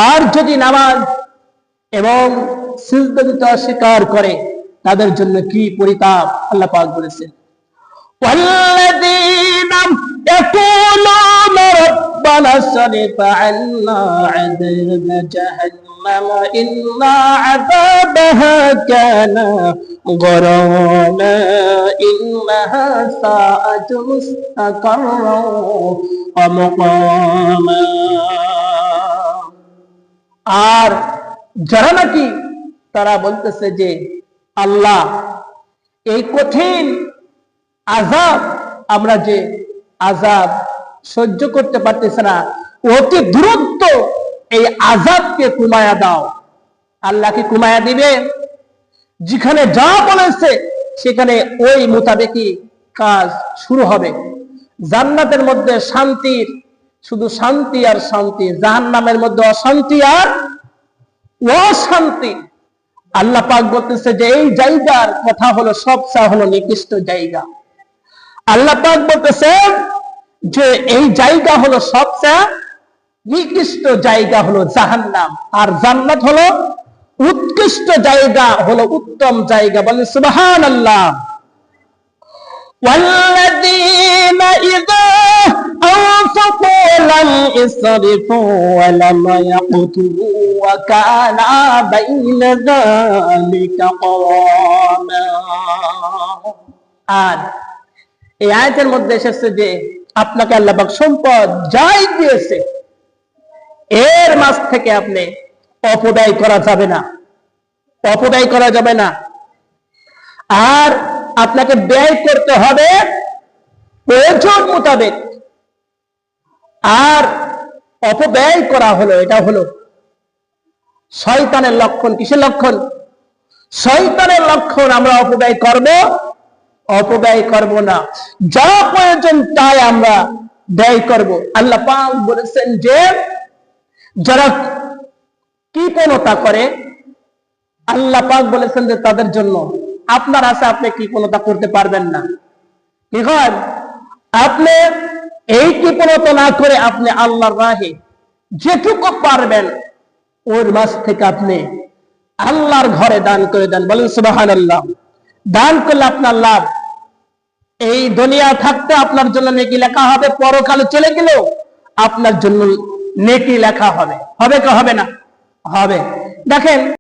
আর যদি নামাজ এবং সিজদা দিতে অস্বীকার করে তাদের জন্য কি পরিতাপ আল্লাহ পাক বলেছেন, والذين يقولون ربنا اصرف عنا عذاب جهنم إن عذابها كان غراما إنها ساءت مستقرا ومقاما। আর যারা নাকি তারা বলতেছে যে আল্লাহ এই কঠিন আযাব, আমরা যে আযাব সহ্য করতে পারতেছে না, অতি দ্রুত এই আযাবকে কমায়া দাও। আল্লাহ কি কমায়া দিবে? যেখানে যা বলেছে সেখানে ওই মোতাবেকই কাজ শুরু হবে। জান্নাতের মধ্যে শান্তির শুধু শান্তি আর শান্তি, জাহান্নামের মধ্যে অশান্তি আর অশান্তি। আল্লাহ পাক বলতেছে যে এই জায়গার কথা হলো সবচেয়ে হলো নিকৃষ্ট জায়গা। আল্লাহ পাক বলতেছেন যে এই জায়গা হলো সবচেয়ে নিকৃষ্ট জায়গা হলো জাহান্নাম, আর জান্নাত হলো উৎকৃষ্ট জায়গা, হলো উত্তম জায়গা। বলেন সুবহানাল্লাহ। والذين إذا أنفقوا لم يسرفوا ولم يقتروا وكان بين ذلك قواما। আর এই আয়াতের মধ্যে এসেছে যে আপনাকে আল্লাহ পাক সম্পদ যাই দিয়েছে এর মাঝ থেকে আপনি অপব্যয় করা যাবে না, অপব্যয় করা যাবে না। আর আপনাকে ব্যয় করতে হবে প্রয়োজন মোতাবেক। আর অপব্যয় করা হলো, এটা হলো শয়তানের লক্ষণ। কিসের লক্ষণ? শয়তানের লক্ষণ। আমরা অপব্যয় করব, অপব্যয় করব না, যা প্রয়োজন তাই আমরা ব্যয় করব। আল্লাহ পাক বলেছেন যে যারা কৃপণতা করে, আল্লাহ পাক বলেছেন যে তাদের জন্য আপনার আছে, আপনি কৃপণতা করতে পারবেন না। কি হয়? আপনি এই কৃপণতা না করে আপনি আল্লাহর রাহে যেটুকু পারবেন ওর মাঝ থেকে আপনি আল্লাহর ঘরে দান করে দেন। বলেন সুবহানাল্লাহ। দান করলে আপনার লাভ। এই দুনিয়া থাকতে আপনার জন্য নেকি লেখা হবে, পরকালে চলে গেলেও আপনার জন্য নেকি লেখা হবে। হবে কি হবে না? হবে। দেখেন